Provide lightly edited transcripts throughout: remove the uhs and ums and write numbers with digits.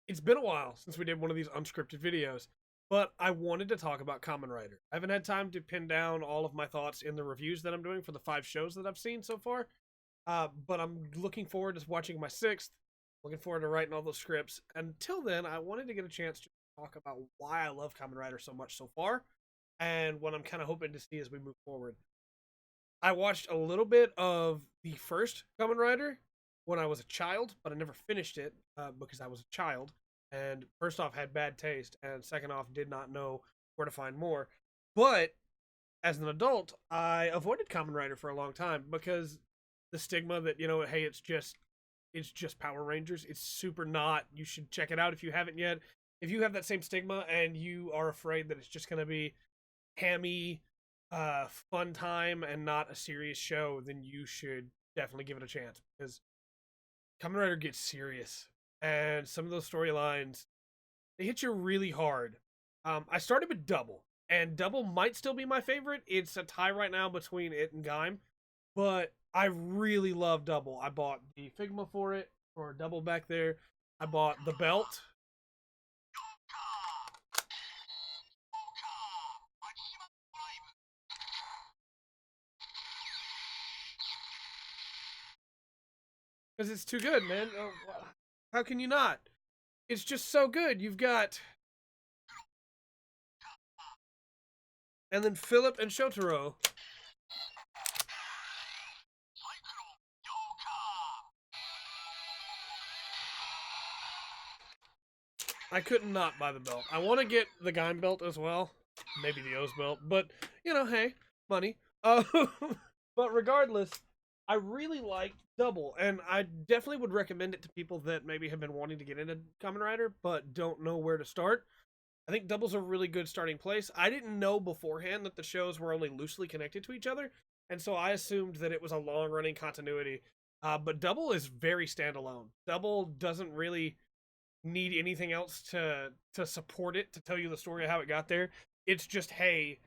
It's been a while since we did one of these unscripted videos, but I wanted to talk about Kamen Rider. I haven't had time to pin down all of my thoughts in the reviews that I'm doing for the 5 shows that I've seen so far, but I'm looking forward to watching my sixth, looking forward to writing all those scripts. Until then, I wanted to get a chance to talk about why I love Kamen Rider so much so far, and what I'm kind of hoping to see as we move forward. I watched a little bit of the first Kamen Rider when I was a child, but I never finished it because I was a child. And first off, had bad taste, and second off, did not know where to find more. But as an adult, I avoided Kamen Rider for a long time because the stigma that hey, it's just Power Rangers. It's super not. You should check it out if you haven't yet. If you have that same stigma and you are afraid that it's just gonna be hammy fun time and not a serious show, then you should definitely give it a chance because Kamen Rider gets serious, and some of those storylines they hit you really hard. I started with Double, and Double might still be my favorite. It's a tie right now between it and Gaim, but I really love Double. I bought the Figma for it, or Double back there. I bought the belt. Because it's too good, man. How can you not? It's just so good. You've got, and then Philip and Shotaro. I couldn't not buy the belt. I want to get the Gaim belt as well. Maybe the O's belt. But, hey, money. But regardless, I really liked Double. And I definitely would recommend it to people that maybe have been wanting to get into Kamen Rider, but don't know where to start. I think Double's a really good starting place. I didn't know beforehand that the shows were only loosely connected to each other. And so I assumed that it was a long running continuity. But Double is very standalone. Double doesn't really need anything else to support it, to tell you the story of how it got there. It's just, hey,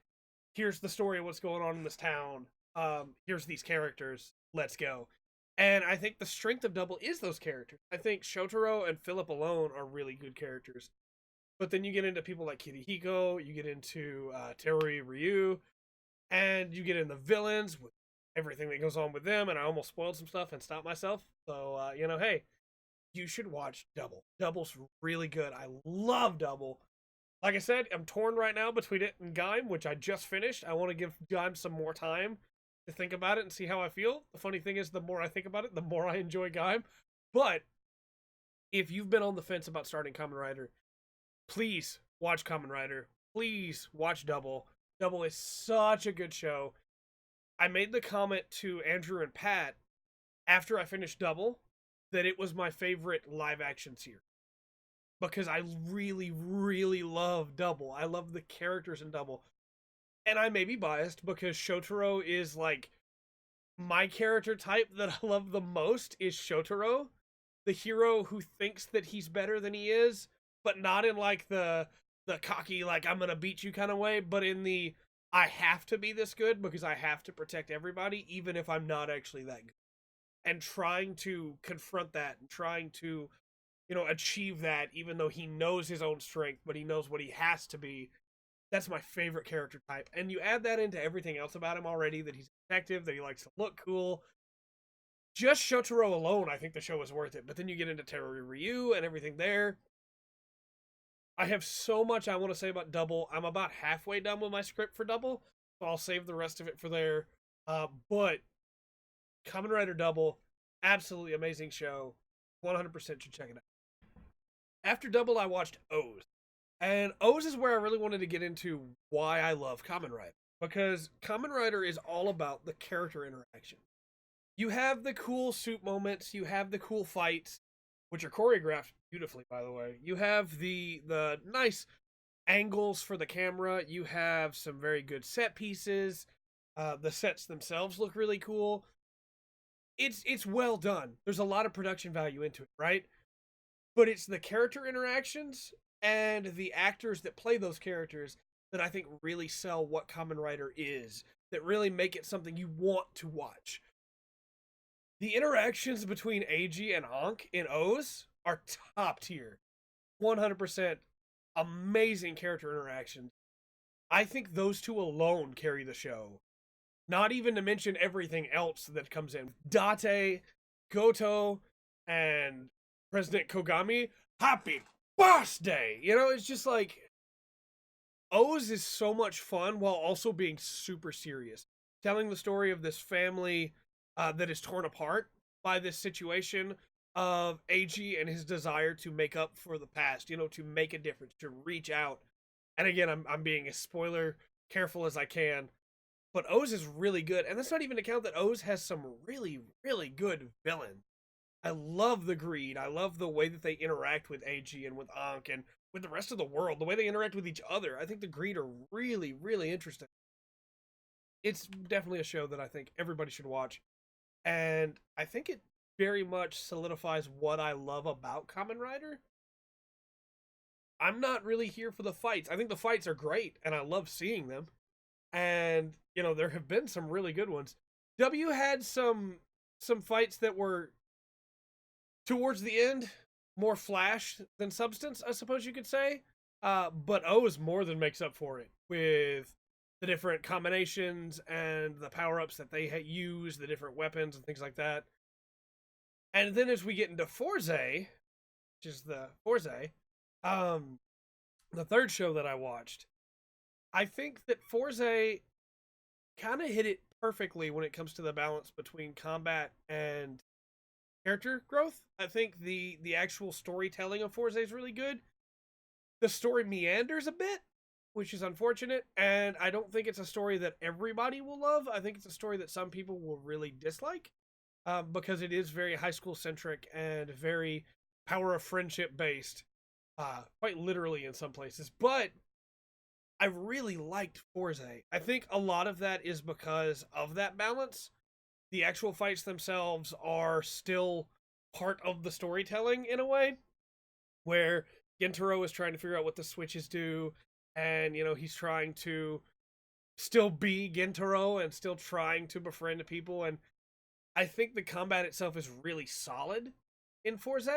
here's the story of what's going on in this town. Here's these characters. Let's go. And I think the strength of Double is those characters. I think Shotaro and Philip alone are really good characters. But then you get into people like Kirihiko, you get into Terry Ryu, and you get in the villains with everything that goes on with them. And I almost spoiled some stuff and stopped myself. So, hey, you should watch Double. Double's really good. I love Double. Like I said, I'm torn right now between it and Gaim, which I just finished. I want to give Gaim some more time to think about it and see how I feel. The funny thing is, the more I think about it, the more I enjoy Gaim. But if you've been on the fence about starting Kamen Rider, please watch Kamen Rider. Please watch Double. Double is such a good show. I made the comment to Andrew and Pat after I finished Double that it was my favorite live action series because I really, really love Double. I love the characters in Double. And I may be biased because Shotaro is like my character type that I love the most is Shotaro, the hero who thinks that he's better than he is, but not in like the cocky like I'm gonna beat you kind of way, but in the I have to be this good because I have to protect everybody, even if I'm not actually that good. And trying to confront that and trying to achieve that, even though he knows his own strength, but he knows what he has to be. That's my favorite character type. And you add that into everything else about him already, that he's effective, that he likes to look cool. Just Shotaro alone, I think the show is worth it. But then you get into Terry Ryu and everything there. I have so much I want to say about Double. I'm about halfway done with my script for Double, so I'll save the rest of it for there. But Kamen Rider Double, absolutely amazing show. 100% should check it out. After Double, I watched O's. And O's is where I really wanted to get into why I love Kamen Rider. Because Kamen Rider is all about the character interaction. You have the cool suit moments, you have the cool fights, which are choreographed beautifully, by the way. You have the nice angles for the camera. You have some very good set pieces. The sets themselves look really cool. It's well done. There's a lot of production value into it, right? But it's the character interactions and the actors that play those characters that I think really sell what Kamen Rider is, that really make it something you want to watch. The interactions between Eiji and Ankh in O's are top tier. 100% amazing character interactions. I think those two alone carry the show. Not even to mention everything else that comes in. Date, Goto, and President Kogami. Happy birthday! You know, it's just like O's is so much fun while also being super serious. Telling the story of this family that is torn apart by this situation of AG and his desire to make up for the past, you know, to make a difference, to reach out. And again, I'm being as spoiler careful as I can, but O's is really good. And that's not even to count that O's has some really, really good villains. I love the Greed. I love the way that they interact with AG and with Ankh and with the rest of the world, the way they interact with each other. I think the Greed are really, really interesting. It's definitely a show that I think everybody should watch. And I think it very much solidifies what I love about Kamen Rider. I'm not really here for the fights. I think the fights are great, and I love seeing them. And, you know, there have been some really good ones. W had some fights that were, towards the end, more flash than substance, I suppose you could say. But O's more than makes up for it with the different combinations and the power-ups that they use, the different weapons and things like that. And then as we get into Fourze, which is the Fourze, the third show that I watched, I think that Fourze kind of hit it perfectly when it comes to the balance between combat and character growth. I think the actual storytelling of Fourze is really good. The story meanders a bit, which is unfortunate, and I don't think it's a story that everybody will love. I think it's a story that some people will really dislike, because it is very high school centric and very power of friendship based, quite literally in some places. But I really liked Fourze. I think a lot of that is because of that balance. The actual fights themselves are still part of the storytelling in a way, where Gentaro is trying to figure out what the switches do, and, you know, he's trying to still be Gentaro and still trying to befriend people, and I think the combat itself is really solid in Fourze.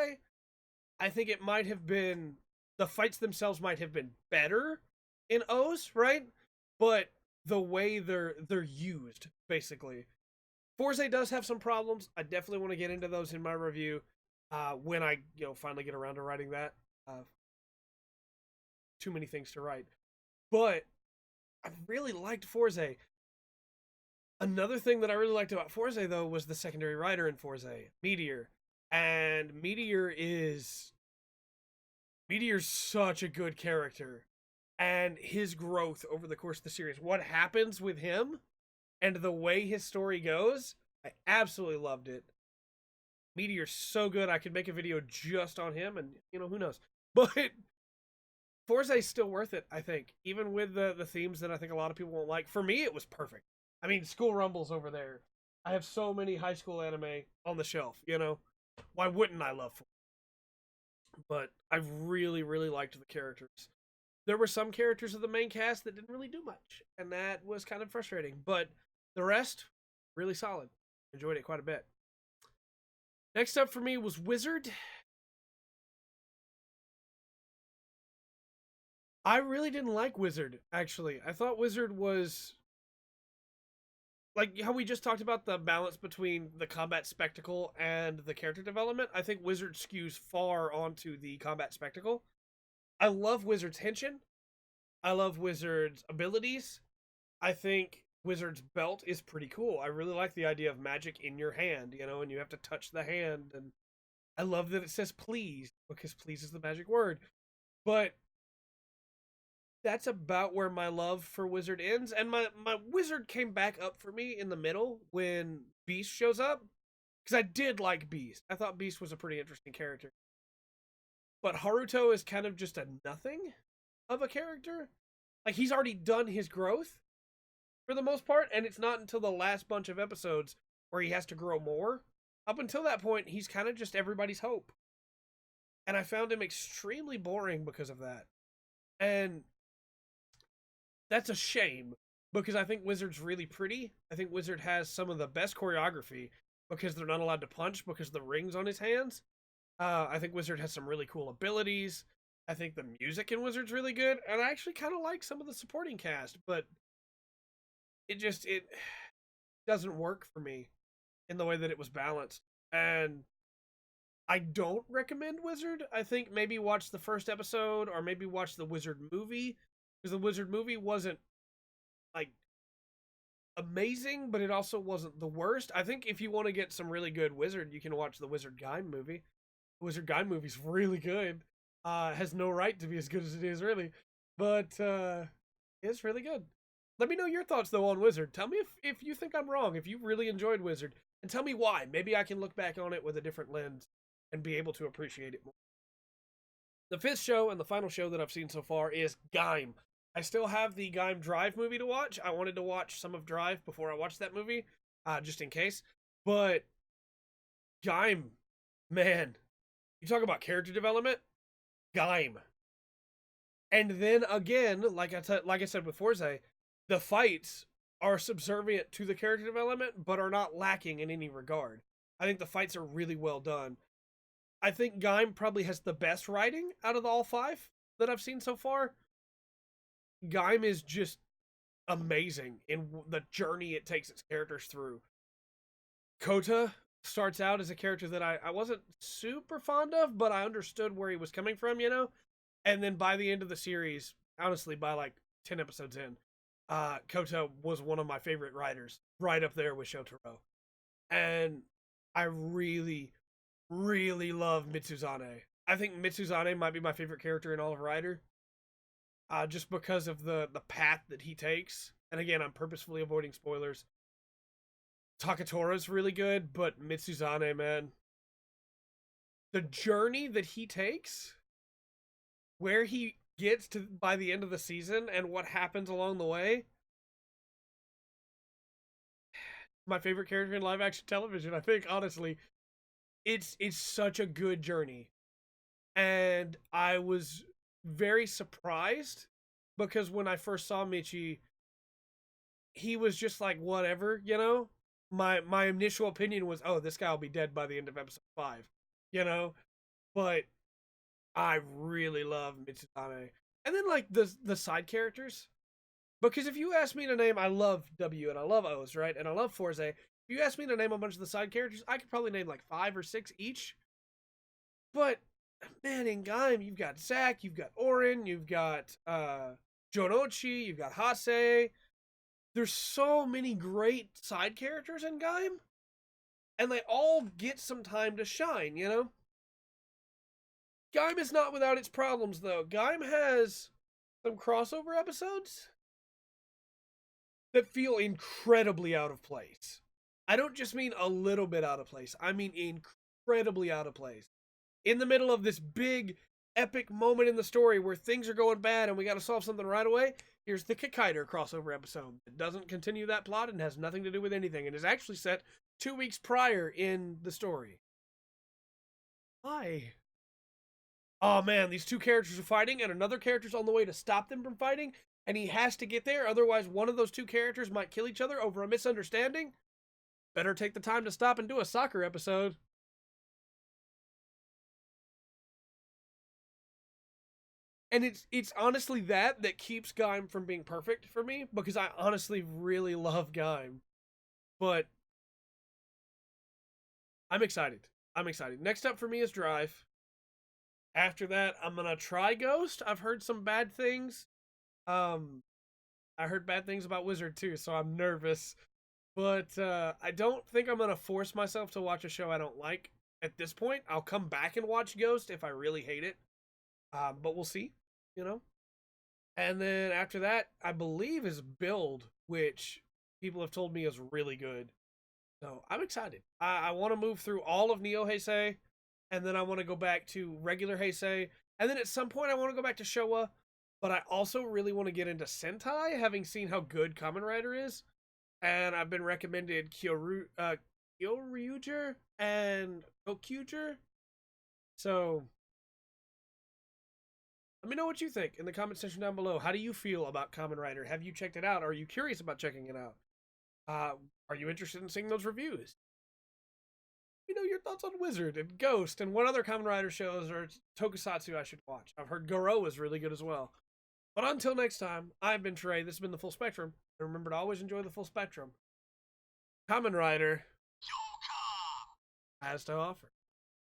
I think it might have been, the fights themselves might have been better in O's, right? But the way they're used, basically. Fourze does have some problems. I definitely want to get into those in my review when I, you know, finally get around to writing that. Too many things to write. But I really liked Fourze. Another thing that I really liked about Fourze, though, was the secondary writer in Fourze, Meteor. And Meteor's such a good character. And his growth over the course of the series, what happens with him and the way his story goes, I absolutely loved it. Meteor's so good, I could make a video just on him, and, you know, who knows. But Fourze's still worth it, I think. Even with the themes that I think a lot of people won't like. For me, it was perfect. I mean, School Rumble's over there. I have so many high school anime on the shelf, you know? Why wouldn't I love Fourze? But I really, really liked the characters. There were some characters of the main cast that didn't really do much, and that was kind of frustrating. But the rest, really solid. Enjoyed it quite a bit. Next up for me was Wizard. I really didn't like Wizard, actually. I thought Wizard was, like how we just talked about the balance between the combat spectacle and the character development. I think Wizard skews far onto the combat spectacle. I love Wizard's henshin. I love Wizard's abilities. I think Wizard's belt is pretty cool. I really like the idea of magic in your hand, you know, and you have to touch the hand. And I love that it says please, because please is the magic word. But that's about where my love for Wizard ends. And my Wizard came back up for me in the middle when Beast shows up. Because I did like Beast. I thought Beast was a pretty interesting character. But Haruto is kind of just a nothing of a character. Like, he's already done his growth for the most part, and it's not until the last bunch of episodes where he has to grow more. Up until that point, he's kind of just everybody's hope. And I found him extremely boring because of that. And that's a shame, because I think Wizard's really pretty. I think Wizard has some of the best choreography because they're not allowed to punch because of the rings on his hands. I think Wizard has some really cool abilities. I think the music in Wizard's really good, and I actually kind of like some of the supporting cast, but it doesn't work for me in the way that it was balanced. And I don't recommend Wizard. I think maybe watch the first episode or maybe watch the Wizard movie, because the Wizard movie wasn't like amazing, but it also wasn't the worst. I think if you want to get some really good Wizard, you can watch the Wizard Gaim movie. The Wizard Gaim movie's really good. Has no right to be as good as it is, really, but it's really good. Let me know your thoughts though on Wizard. Tell me if you think I'm wrong, if you really enjoyed Wizard, and tell me why. Maybe I can look back on it with a different lens and be able to appreciate it more. The fifth show and the final show that I've seen so far is Gaim. I still have the Gaim Drive movie to watch. I wanted to watch some of Drive before I watched that movie, just in case. But Gaim, man, you talk about character development, Gaim. And then again, like I said with Fourze, the fights are subservient to the character development, but are not lacking in any regard. I think the fights are really well done. I think Gaim probably has the best writing out of all five that I've seen so far. Gaim is just amazing in the journey it takes its characters through. Kota starts out as a character that I wasn't super fond of, but I understood where he was coming from, you know? And then by the end of the series, honestly, by like 10 episodes in, Kota was one of my favorite writers, right up there with Shotaro. And I really, really love Mitsuzane. I think Mitsuzane might be my favorite character in all of Rider. Just because of the path that he takes. And again, I'm purposefully avoiding spoilers. Takatora's really good, but Mitsuzane, man. The journey that he takes, where he gets to by the end of the season, and what happens along the way. My favorite character in live action television, I think, honestly. It's such a good journey. And I was very surprised because when I first saw Michi, he was just like whatever, you know. My initial opinion was, oh, this guy will be dead by the end of episode 5, you know. But I really love Mitsuzane, and then like the side characters, because if you ask me to name, I love W and I love O's, right, and I love Fourze. If you ask me to name a bunch of the side characters, I could probably name like 5 or 6 each. But man, in Gaim, you've got Zack, you've got Orin, you've got Jonochi, you've got Hase. There's so many great side characters in Gaim, and they all get some time to shine, you know? Gaim is not without its problems, though. Gaim has some crossover episodes that feel incredibly out of place. I don't just mean a little bit out of place. I mean incredibly out of place. In the middle of this big, epic moment in the story where things are going bad and we got to solve something right away, here's the Kikaider crossover episode. It doesn't continue that plot and has nothing to do with anything. It is actually set 2 weeks prior in the story. Why? Oh man, these two characters are fighting and another character's on the way to stop them from fighting, and he has to get there, otherwise one of those two characters might kill each other over a misunderstanding. Better take the time to stop and do a soccer episode. And it's honestly that keeps Gaim from being perfect for me, because I honestly really love Gaim. But I'm excited. I'm excited. Next up for me is Drive. After that, I'm gonna try Ghost. I've heard some bad things. I heard bad things about Wizard too, so I'm nervous. But I don't think I'm gonna force myself to watch a show I don't like at this point. I'll come back and watch Ghost if I really hate it. But we'll see, you know. And then after that, I believe is Build, which people have told me is really good. So I'm excited. I want to move through all of Neo Heisei, and then I want to go back to regular Heisei, and then at some point I want to go back to Showa, but I also really want to get into Sentai, having seen how good Kamen Rider is, and I've been recommended Kyoryuger and Kokyuger. So let me know what you think in the comment section down below. How do you feel about Kamen Rider? Have you checked it out? Are you curious about checking it out? Are you interested in seeing those reviews? Let me know your thoughts on Wizard and Ghost and what other Kamen Rider shows or tokusatsu I should watch. I've heard Goro is really good as well. But until next time, I've been Trey. This has been the Full Spectrum. And remember to always enjoy the full spectrum. Kamen Rider has to offer.